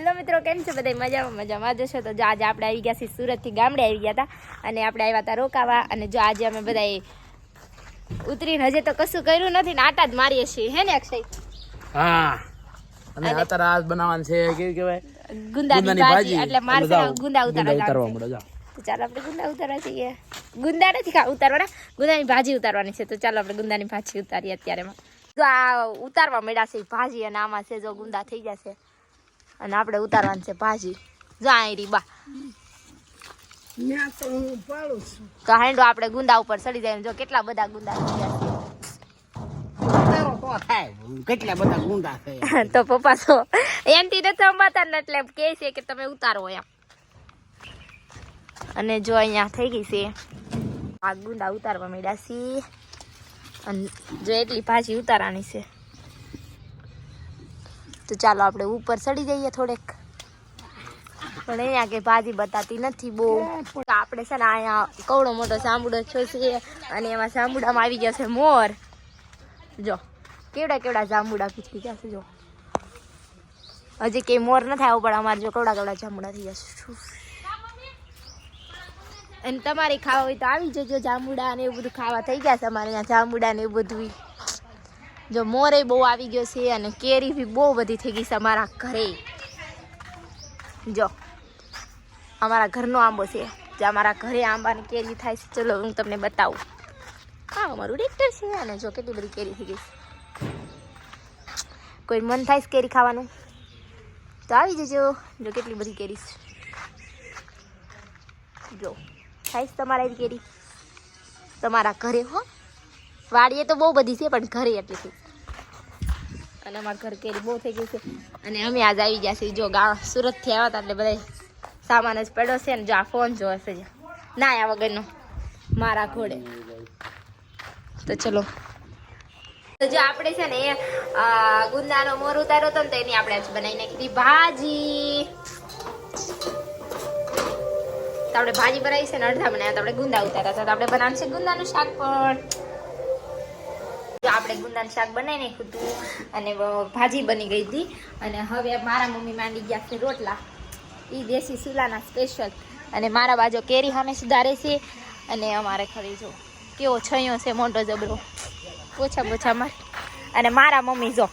Hello મિત્રો, કેમ છો બધા? મજામાં જશો તો જો આજે આપણે આવી ગયા છીએ સુરતથી ગામડે આવી ગયા હતા અને આપણે આવ્યા હતા રોકાવા. અને જો આજે અમે બધા ઉતરીને હજી તો કશું કર્યું નથી ને આટા જ મારીએ છીએ, હે ને અક્ષય? હા. અને અત્યારે આ બનાવવાનું છે કેવી કહેવાય, ગુંદાની ભાજી. એટલે મારે ગુંદા ઉતારવા મળે. તો ચાલો આપણે ગુંદા ઉતારવા છીએ. ગુંદા નથી ઉતારવાના, ગુંદાની ભાજી ઉતારવાની છે. તો ચાલો આપણે ગુંદાની ભાજી ઉતારીએ અત્યારે. જો આ ઉતારવા મળ્યા છે ભાજી અને આમાં છે જો ગુંદા થઈ જશે અને આપણે ઉતારવાની છે ભાજી. જો આ રીબા તો હાંડો આપણે ગુંદા ઉપર ચડી જાય. જો કેટલા બધા ગુંદા થઈ ગયા કેટલા બધા ગુંડા છે. તો પપ્પા તો એનથી નથી અંબાતા ને એટલે કે છે કે તમે ઉતારો એમ. અને જો અહીંયા થઈ ગઈ છે આ ગુંદા ઉતારવા માંડ્યા છે અને જો એટલી ભાજી ઉતારવાની છે. તો ચાલો આપણે ઉપર ચડી જઈએ થોડેક. પણ અહીંયા કે ભાજી બતાતી નથી બહુ. આપણે છે ને અહીંયા કવડો મોટો સાંભળો છો છે અને એમાં સાંભળામાં આવી ગયા છે મોર. જો કેવડા કેવડા જાંબુડા પીચકી જશે. જો હજી કઈ મોર નથી આવ્યો પણ અમારે જો કવડા કવડા જાંબુડા થઈ જશે. અને તમારે ખાવા હોય તો આવી જજો. જાંબુડા ને એવું બધું ખાવા થઈ ગયા છે અમારે અહીંયા જાંબુડા ને એવું બધું. જો મોરે બહુ આવી ગયો છે અને કેરી બી બહુ બધી થઈ ગઈ છે અમારા ઘરે. જો અમારા ઘરનો આંબો છે જે અમારા ઘરે આંબાની કેરી થાય છે. ચલો હું તમને બતાવું. હા અમારું ટ્રેક્ટર છે અને જો કેટલી બધી કેરી થઈ ગઈ છે. કોઈ મન થાય છે કેરી ખાવાનું તો આવી જજો. જો કેટલી બધી કેરી છે. જો થાય છે તમારા એવી કેરી તમારા ઘરે? હો વાડીએ તો બહુ બધી છે પણ ઘરે એટલી થઈ. અને અમારા ઘર કેરી બહુ થઈ ગઈ છે. અને અમે આજ આવી ગયા છીએ. જો સુરતથી આવ્યા હતા એટલે બધા સામાન જ પડ્યો છે ને જો આ ફોન જોવે છે ના આ વગરનો મારા ઘોડે. તો ચલો તો જો આપણે છે ને ગુંદાનો મોર ઉતાર્યો હતો ને તો એની આપણે આજ બનાવી નાખી ભાજી. તો આપણે ભાજી બનાવી છે ને અડધા બનાવ્યા તો આપણે ગુંદા ઉતાર્યા હતા. તો આપણે બનાવવાનું છે ગુંદાનું શાક. પણ આપણે ગુંદાનું શાક બનાવી નાખ્યું હતું અને ભાજી બની ગઈ હતી. અને હવે મારા મમ્મી માંડી ગયા છે રોટલા, એ દેશી સુલાના સ્પેશિયલ. અને મારા બાજુ કેરી સામે સુધારે છે. અને અમારે ખરી જો કેવો છયો છે મોટો જબરો, પોછા પોછા માર. અને મારા મમ્મી જો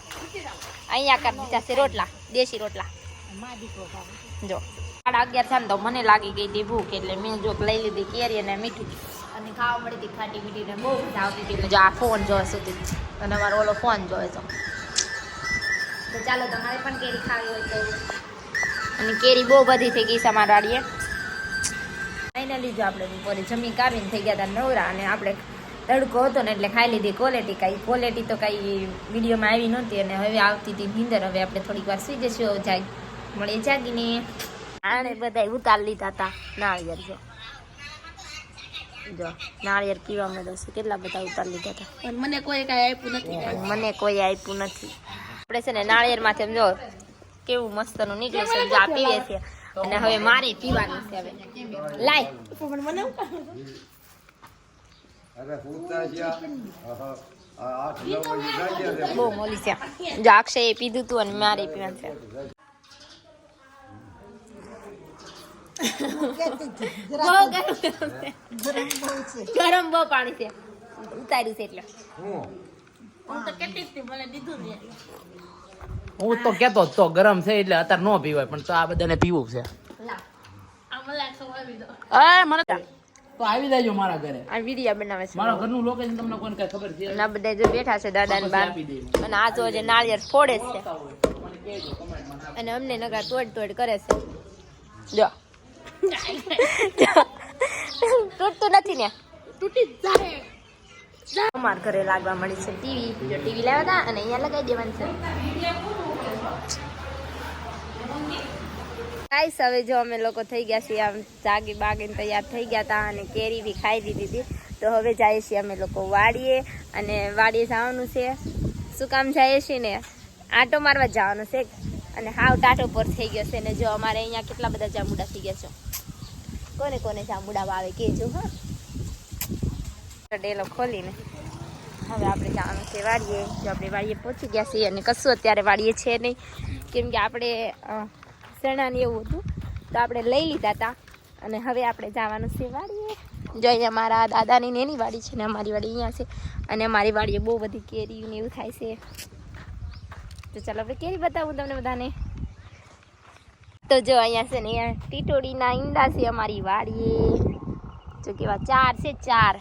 અહીંયા કરી દીધા છે રોટલા, દેશી રોટલા. જો 11:30 થાય ને તો મને લાગી ગઈ હતી ભૂખ એટલે મેં જો લઈ લીધી કેરી અને મીઠું અને ખાવા મળી હતી ખાટી મીઠી ને બહુ મજા આવતી હતી. જો આ ફોન જોવે સુધી અને મારો ઓલો ફોન જોવે છે. તો ચાલો તમારે પણ કેરી ખાવી હોય તો. અને કેરી બહુ બધી થઈ ગઈ છે અમારા વાડીએ. ફાઇનલી જો આપણે બપોરે જમી કાઢીને થઈ ગયા હતા નવરા. અને આપણે તડકો હતો ને એટલે ખાઈ લીધી ક્વોલિટી. ક્વોલિટી તો કાંઈ વિડીયોમાં આવી નહોતી અને હવે આવતી હતી નીંદર. હવે આપણે થોડીક વાર સુઈ જશું. મળીએ જાગીને. આને બધા ઉતાર લીધા હતા નાળિયેર. જો નાળિયેર પીવા મળે છે. કેટલા બધા ઉતાર લીધા હતા. મને કોઈ આપ્યું નથી. આપણે છે ને નાળિયેર માંથી જો કેવું મસ્તનું નીકળે છે. જો આ પીવે છે અને હવે મારે પીવાનું છે. હવે લાય બહુ મોલી છે. જો અક્ષયે પીધું હતું અને મારે પીવાનું છે. ગરમ બહુ પાણી છે ઉતાર્યું છે એટલે હું તો કેતો તો ગરમ છે એટલે અત્યારે ન પીવાય પણ તો આ બધાને પીવું છે. મને તો આવી જાયજો મારા ઘરે. આ વિડિયા બનાવે છે. મારા ઘરનું લોકેશન તમને કોઈને કઈ ખબર છે? ના બધા જો બેઠા છે દાદા ને બા. અને આ તો જે નાળિયેર ફોડે છે અને અમને નગર તોડ કરે છે. જો તૂટતું નથી ને, તૂટી જાય. અમારા ઘરે લાગવા મળી છે ટીવી. જો ટીવી લાવ્યા હતા અને અહીંયા લગાવી દેવાનું છે. ગાઈસ હવે જો અમે લોકો થઈ ગયા છીએ આમ જાગી બાગીને તૈયાર થઈ ગયા હતા અને કેરી બી ખાઈ લીધી હતી. તો હવે જઈએ છીએ અમે લોકો વાડીએ. અને વાડીએ જવાનું છે. શું કામ જઈએ છીએ ને આંટો મારવા જવાનું છે. અને હાવ ટાટો પર થઈ ગયો છે. ને જો અમારે અહીંયા કેટલા બધા જાંબુડા થઈ ગયા છે. કોને કોને જાંબુડા વાવે કહેજો. હા ડેલો ખોલીને હવે આપણે જવાનું છે વાડીએ. જો આપણે વાડીએ પહોંચી ગયા છીએ અને કશું અત્યારે વાડીએ છે નહીં કેમ કે આપણે ચણા ને એવું હતું તો આપણે લઈ લીધા હતા અને હવે આપણે જવાનું છે વાડીએ. જો અહીંયા મારા દાદાની ને એની વાડી છે ને અમારી વાડી અહીંયા છે અને અમારી વાડીએ બહુ બધી કેરી ને એવું થાય છે. તો ચાલો આપણે કેરી બતાવું તમને બધાને. તો જો અહીંયા છે ને અહીંયા ટીટોડીના ઈંડા છે અમારી વાડીએ. જો કેવા 4 છે 4.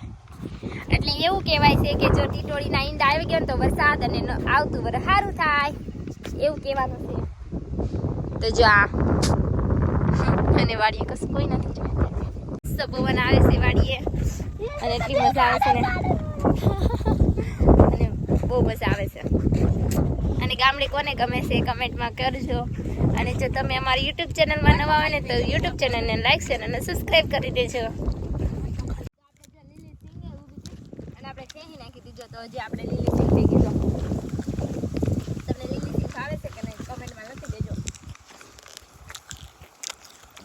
એટલે એવું કહેવાય છે કે જો ટીટોડીના ઈંડા આવી ગયા ને તો વરસાદ અને આવતું વર સારું થાય એવું કહેવાનું છે. તો જો આ અને વાડીએ કશું કોઈ નથી જોયું. પવન આવે છે વાડીએ અને એટલી મજા આવે છે ને અને બહુ મજા આવે છે. અને ગામડે કોને ગમે છે કમેન્ટમાં કરજો. અને જો તમે અમારી યુટ્યુબ ચેનલમાં નવા હોય ને તો યુટ્યુબ ચેનલને લાઈક શેર અને સબસ્ક્રાઈબ કરી દેજો. આપણે શેહી નાખી દીધો તો હજી આપણે લીલી સિંગ થઈ ગઈ. તમને લીલી સિંગ ભાવે છે કે નહીં કમેન્ટમાં લખી દેજો.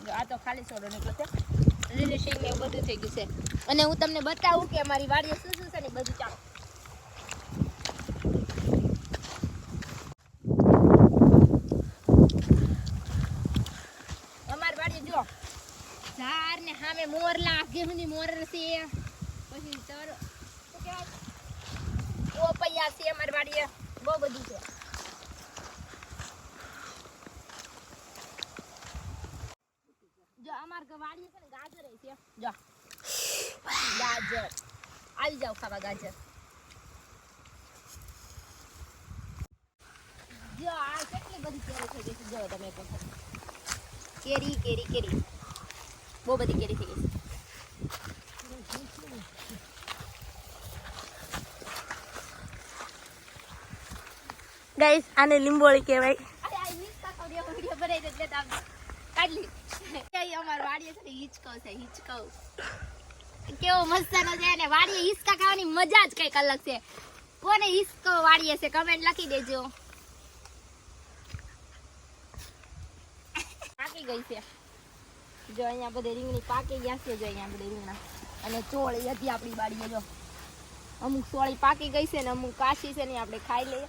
જો આ તો ખાલી સોડો નીકળ્યો છે. લીલી સિંગ ને એવું બધું થઈ ગયું છે. અને હું તમને બતાવું કે અમારી વાડીએ શું શું છે ને બધું. ચાલો અમારી વાડીએ જો ઝાડ ને સામે મોરલા ઘેમની મોર છે પછી પૈયા છે અમારી વાડીએ બહુ બધું છે. જો અમાર વાડીએ છે ને ગાજર છે. જો ગાજર આવી જાવ ખાવા ગાજર. જો આ કેટલી બધી કેરી થઈ ગઈ છે. જો તમે એક વખત કેરી કેરી કેરી બહુ બધી કેરી થઈ ગઈ છે. ગાઈસ આને લીંબોળી કહેવાય. અમાર વાડીએ છે ને હિચકો છે. હિચકો કેવો મસ્તનો છે ને વાડીએ હિચકા ખાવાની મજા જ કઈક અલગ છે. કોને હિચકો વાડીએ છે કમેન્ટ લખી દેજો. પાકી ગઈ છે. જો અહીંયા બધે રીંગણી પાકી ગયા છે. જો અહીંયા બધે રીંગણા અને ચોળી હતી આપણી વાડીએ. જો અમુક ચોળી પાકી ગઈ છે ને અમુક કાચી છે ને આપણે ખાઈ લઈએ.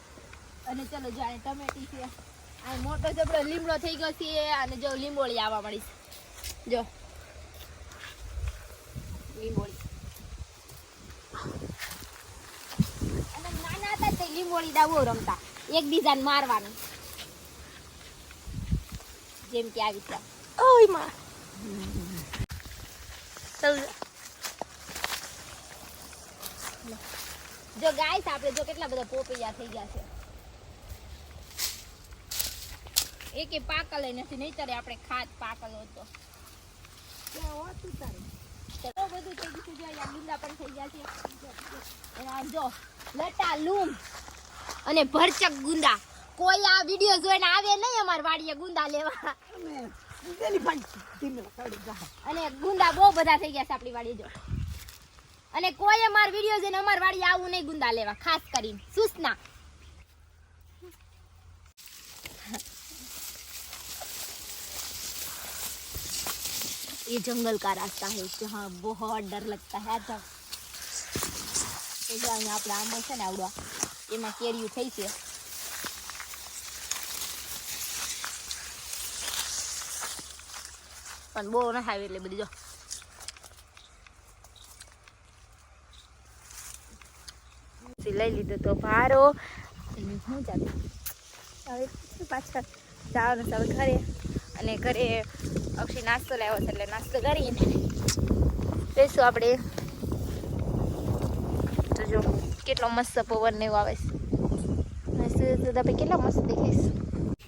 અને ચલો જો આ ટમેટી છે. આ મોટો જબડો લીમડો થઈ ગયો છે અને જો લીંબોળી આવવા મળી છે. જો લીંબોળી અને નાના હતા તે લીંબોળી દાવો રમતા એકબીજાને મારવાનું જેમ કે આવી છે. ઓય માં જો ગાઈસ આપણે જો કેટલા બધા પોપૈયા થઈ ગયા છે. એકે પાકલ નથી નહીતર આપણે ખાત પાકલ હતો. તો બધું થઈ ગયું છે. જો અહીંયા લીલા પણ થઈ ગયા છે. અને આમ જો લટા લૂમ અને ભરચક ગુંદા. કોઈ આ વિડિયો જોઈને આવે નહીં અમાર વાડીએ ગુંદા લેવા. અને ગુંદા બહુ બધા થઈ ગયા છે આપણી વાડીએ. જો અને કોઈ અમાર વિડિયો જોઈને અમાર વાડીએ આવું નહીં ગુંદા લેવા. ખાસ કરીને સૂચના. ये जंगल का रास्ता है जहाँ बहुत डर लगता है. तो અહીંયા આપણે આંબો છે ને આવડો એમાં કેરીઓ થઈ છે. પણ બહુ ન થાય એટલે બધી જો લઈ લીધો તો ભારો. હું ચાલે હવે પાછળ જવાનું છે હવે ઘરે. અને ઘરે અક્ષય નાસ્તો લાવ્યો છે એટલે નાસ્તો કરીને બેસું આપણે. તો જો કેટલો મસ્ત પવન ને એવું આવે છે. કેટલા મસ્ત દેખાઈશ.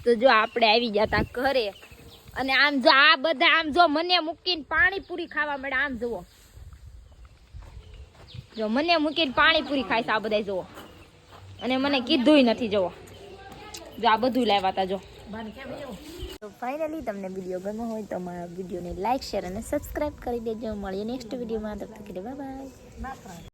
તો જો આપણે આવી ગયા હતા ઘરે અને આમ જો આ બધા આમ જો મને મૂકીને પાણીપુરી ખાવા મળે. આમ જુઓ જો મને મૂકીને પાણીપુરી ખાય છે આ બધા જુઓ. અને મને કીધું નથી જુઓ. જો આ બધું લાવ્યા હતા જો. તો ફાઇનલી તમને વિડીયો ગમ્યો હોય તો મારા વિડીયોને લાઈક શેર અને સબસ્ક્રાઈબ કરી દેજો. મળીએ નેક્સ્ટ વિડીયોમાં. તબ તક કે બાય બાય.